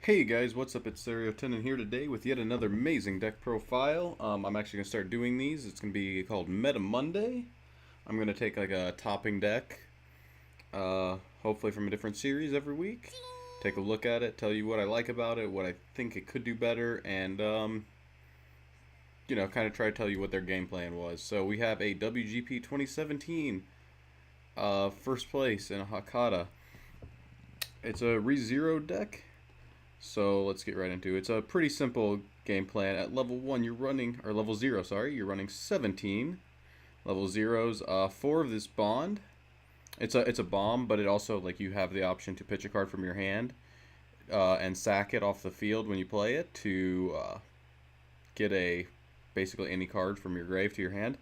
Hey guys, what's up? It's Tenant here today with yet another amazing deck profile. I'm actually going to start doing these. It's going to be called Meta Monday. I'm going to take like a topping deck, hopefully from a different series every week. Take a look at it, tell you what I like about it, what I think it could do better, and, kind of try to tell you what their game plan was. So we have a WGP 2017 first place in a Hakata. It's a ReZero deck. So let's get right into it. It's a pretty simple game plan. At level 1, you're running, or level 0, sorry, you're running 17. Level 0's 4 of this bond. It's a bomb, but it also, like, you have the option to pitch a card from your hand and sack it off the field when you play it to get basically any card from your grave to your hand.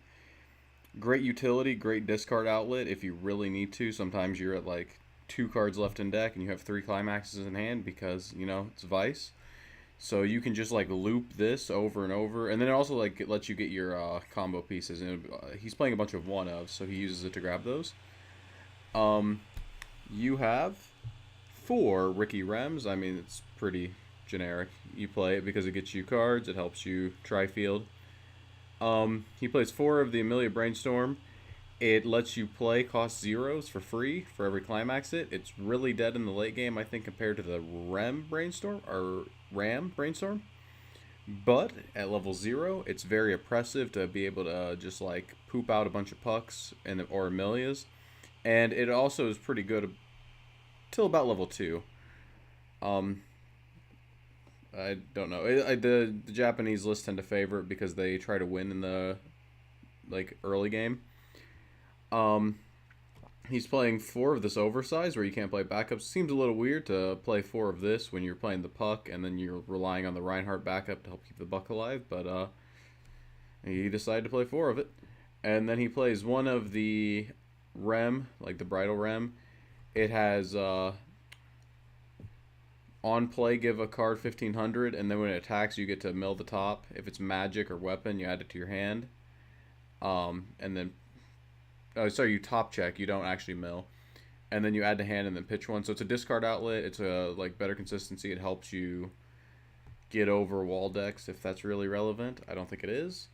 Great utility, great discard outlet if you really need to. Sometimes you're at, like, 2 cards left in deck and you have 3 climaxes in hand because, it's Weiss. So you can just like loop this over and over, and then it also like it lets you get your combo pieces. And he's playing a bunch of one of, so he uses it to grab those. You have 4 Ricky Rems. I mean, it's pretty generic. You play it because it gets you cards. It helps you tri-field. He plays 4 of the Amelia Brainstorm. It lets you play cost zeros for free for every climax hit. It's really dead in the late game, I think, compared to the Ram Brainstorm. But at level 0, it's very oppressive to be able to just like poop out a bunch of pucks or Amelias. And it also is pretty good till about level 2. I don't know. The Japanese list tend to favor it because they try to win in the early game. He's playing 4 of this oversize where you can't play backups. Seems a little weird to play 4 of this when you're playing the puck and then you're relying on the Reinhardt backup to help keep the buck alive, but he decided to play 4 of it. And then he plays 1 of the Rem, like the Bridal Rem. It has on play give a card 1500, and then when it attacks you get to mill the top. If it's magic or weapon, you add it to your hand. And then you top check. You don't actually mill, and then you add to hand and then pitch 1. So it's a discard outlet. It's a better consistency. It helps you get over wall decks if that's really relevant. I don't think it is.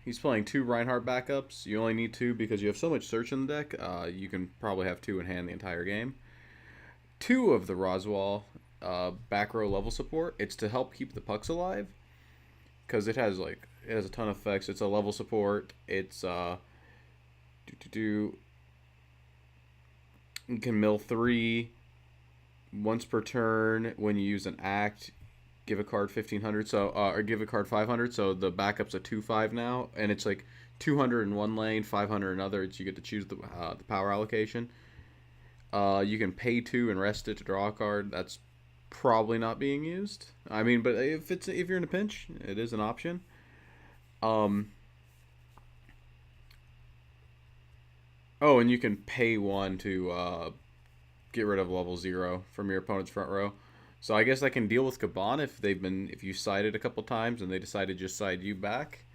He's playing 2 Reinhardt backups. You only need 2 because you have so much search in the deck. You can probably have 2 in hand the entire game. 2 of the Roswell back row level support. It's to help keep the pucks alive because it has a ton of effects. It's a level support. It's you can mill 3 once per turn when you use an act. Give a card 1500, or give a card 500. So the backup's a 2/5 now, and it's like 200 in one lane, 500 in others. You get to choose the power allocation. You can pay 2 and rest it to draw a card. That's probably not being used. I mean, but if you're in a pinch, it is an option. Oh, and you can pay 1 to get rid of level 0 from your opponent's front row. So I guess I can deal with Kaban if you sided a couple times and they decide to just side you back.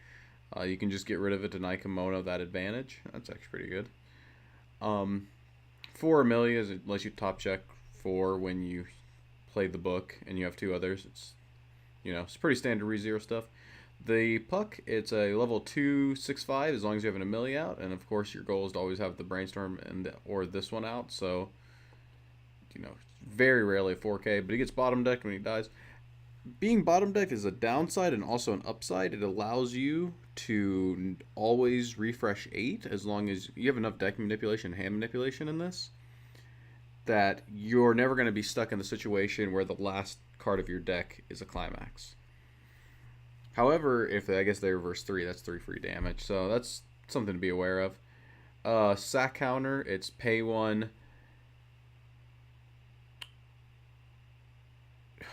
You can just get rid of it to Naikamono that advantage. That's actually pretty good. 4 Amelias, it lets you top check 4 when you play the book and you have 2 others. It's pretty standard ReZero stuff. The puck, it's a level 2 6/5 as long as you have an Amelia out, and of course your goal is to always have the Brainstorm or this one out. So very rarely a 4K, but he gets bottom decked when he dies. Being bottom decked is a downside and also an upside. It allows you to always refresh 8 as long as you have enough deck manipulation and hand manipulation in this that you're never going to be stuck in the situation where the last card of your deck is a climax. However, if I guess they reverse 3, that's 3 free damage, so that's something to be aware of. Sack counter, it's pay 1.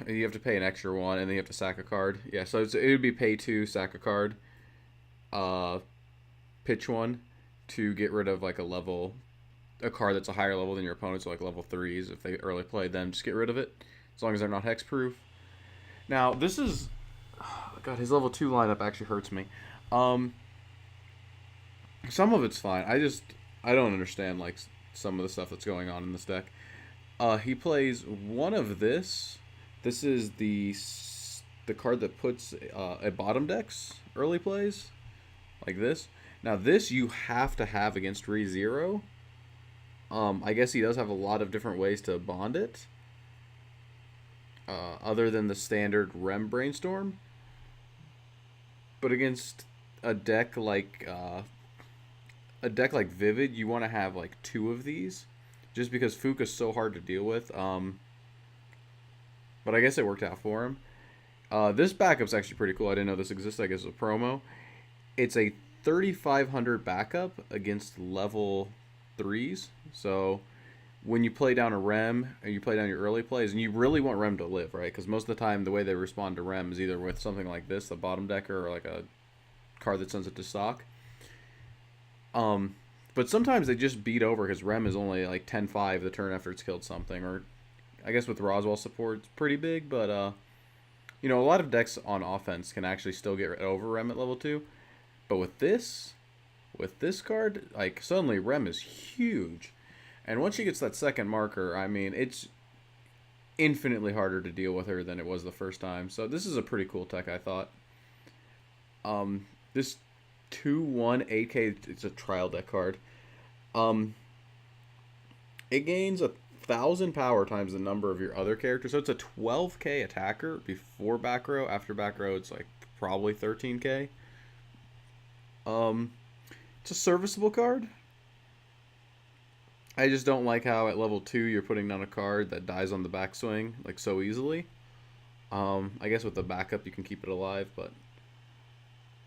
You have to pay an extra 1, and then you have to sack a card. Yeah, so it would be pay 2, sack a card, pitch 1 to get rid of like a card that's a higher level than your opponent's, so like level 3s. If they early play them, just get rid of it, as long as they're not hexproof. Now, this is... God, his level 2 lineup actually hurts me. Some of it's fine. I don't understand like some of the stuff that's going on in this deck. He plays one of this. This is the card that puts a bottom decks early plays like this. Now this you have to have against ReZero. I guess he does have a lot of different ways to bond it, other than the standard Rem Brainstorm. But against a deck like Vivid, you want to have like two of these, just because Fuka's so hard to deal with. But I guess it worked out for him. This backup's actually pretty cool. I didn't know this existed. I guess it's a promo. It's a 3,500 backup against level 3s. So when you play down a Rem, and you play down your early plays, and you really want Rem to live, right? Because most of the time, the way they respond to Rem is either with something like this, the bottom decker, or like a card that sends it to stock. But sometimes they just beat over because Rem is only like 10-5 the turn after it's killed something. Or I guess with Roswell support, it's pretty big, but a lot of decks on offense can actually still get over Rem at level 2. But with this card, like, suddenly Rem is huge. And once she gets that second marker, I mean, it's infinitely harder to deal with her than it was the first time. So this is a pretty cool tech, I thought. This 2/1 8K, it's a trial deck card. It gains 1,000 power times the number of your other characters. So it's a 12K attacker before back row. After back row, it's like probably 13K. It's a serviceable card. I just don't like how at level 2 you're putting down a card that dies on the backswing like so easily. I guess with the backup you can keep it alive, but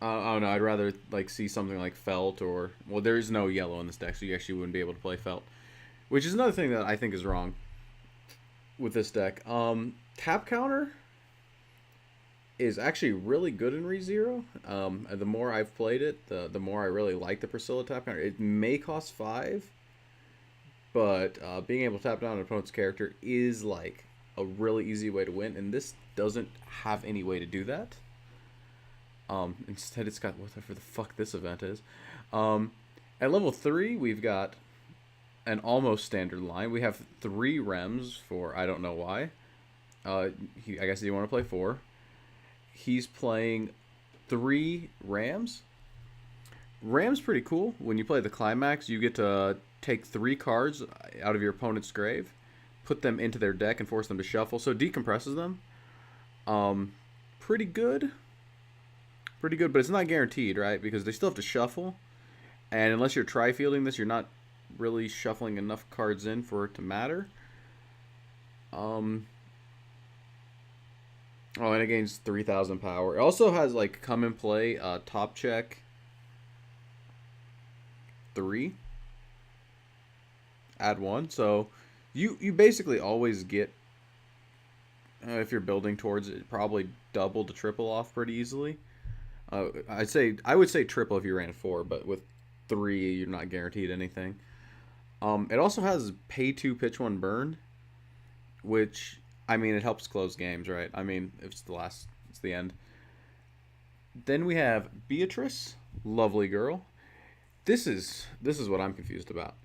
I don't know. I'd rather like see something like Felt, or, well, there is no yellow in this deck, so you actually wouldn't be able to play Felt, which is another thing that I think is wrong with this deck. Tap counter is actually really good in ReZero. And the more I've played it, the more I really like the Priscilla tap counter. It may cost 5, but being able to tap down an opponent's character is like a really easy way to win, and this doesn't have any way to do that. Instead, it's got whatever the fuck this event is. At level 3, we've got an almost standard line. We have 3 Rems for I don't know why. I guess he want to play 4. He's playing 3 Rams. Ram's pretty cool. When you play the Climax, you get to take 3 cards out of your opponent's grave, put them into their deck, and force them to shuffle. So it decompresses them. Pretty good. Pretty good, but it's not guaranteed, right? Because they still have to shuffle. And unless you're tri-fielding this, you're not really shuffling enough cards in for it to matter. Oh, and it gains 3,000 power. It also has, like, come and play top check 3. Add 1. So you basically always get, if you're building towards it, probably double to triple off pretty easily. I would say triple if you ran 4, but with 3, you're not guaranteed anything. It also has pay 2, pitch 1, burn, which, I mean, it helps close games, right? I mean, if it's it's the end. Then we have Beatrice, lovely girl. This is what I'm confused about.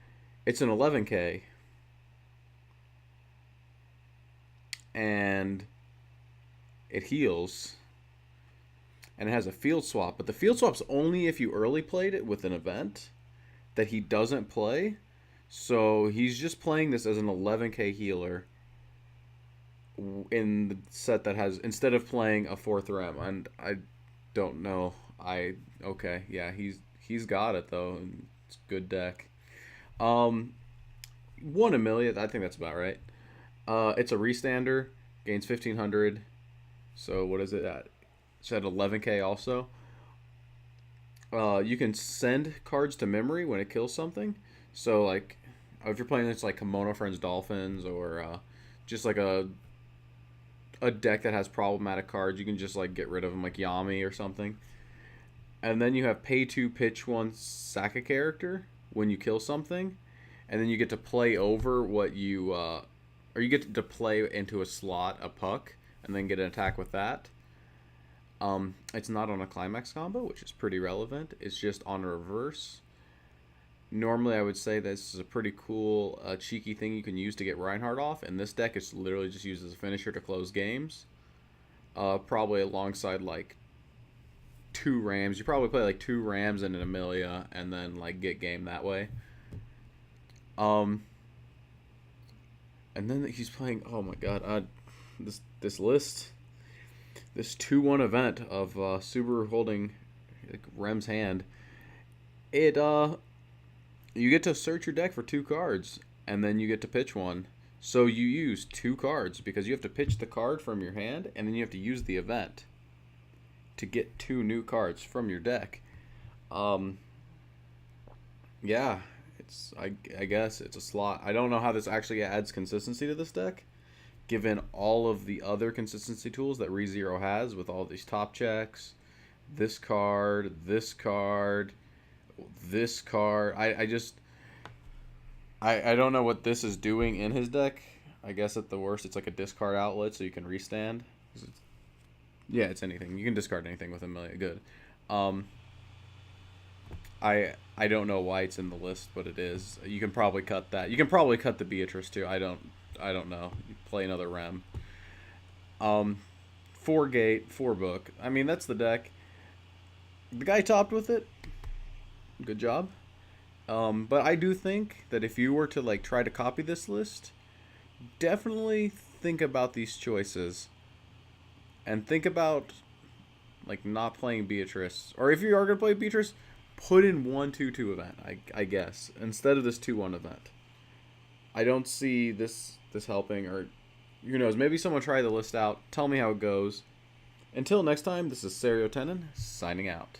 It's an 11K, and it heals. And it has a field swap, but the field swap's only if you early played it with an event that he doesn't play. So he's just playing this as an 11K healer in the set that has, instead of playing a 4th Rem. And I don't know. Okay, yeah, he's got it though. It's a good deck. 1 Amelia, I think that's about right. It's a restander, gains 1,500. So what is it at? It's at 11K also. You can send cards to memory when it kills something. So, like, if you're playing this, like, Kimono Friends Dolphins, or just, like, a deck that has problematic cards, you can just, like, get rid of them, like Yami or something. And then you have pay 2, pitch 1, sack a character when you kill something. And then you get to play over what you... or you get to play into a slot a puck, and then get an attack with that. It's not on a climax combo, which is pretty relevant. It's just on reverse. Normally, I would say this is a pretty cool, cheeky thing you can use to get Reinhardt off. In this deck, it's literally just used as a finisher to close games. Probably alongside like two Rams. You probably play like two Rams and an Amelia, and then like get game that way. Um, and then he's playing. Oh my God, this list, this 2-1 event of Subaru holding like, Rem's hand. It you get to search your deck for two cards, and then you get to pitch one. So you use two cards because you have to pitch the card from your hand, and then you have to use the event to get two new cards from your deck. Yeah, it's I guess it's a slot. I don't know how this actually adds consistency to this deck, given all of the other consistency tools that ReZero has with all these top checks, this card, this card, this card. I don't know what this is doing in his deck. I guess at the worst it's like a discard outlet so you can restand. Yeah, it's anything. You can discard anything with Amelia. Good. I don't know why it's in the list, but it is. You can probably cut that. You can probably cut the Beatrice too. I don't know. You play another Rem. 4 gate, 4 book. I mean, that's the deck. The guy topped with it. Good job. But I do think that if you were to like try to copy this list, definitely think about these choices. And think about like not playing Beatrice. Or if you are gonna play Beatrice, put in 1-2-2 event, I guess, instead of this 2-1 event. I don't see this helping, or who knows, maybe someone try the list out. Tell me how it goes. Until next time, this is Serio Tenon, signing out.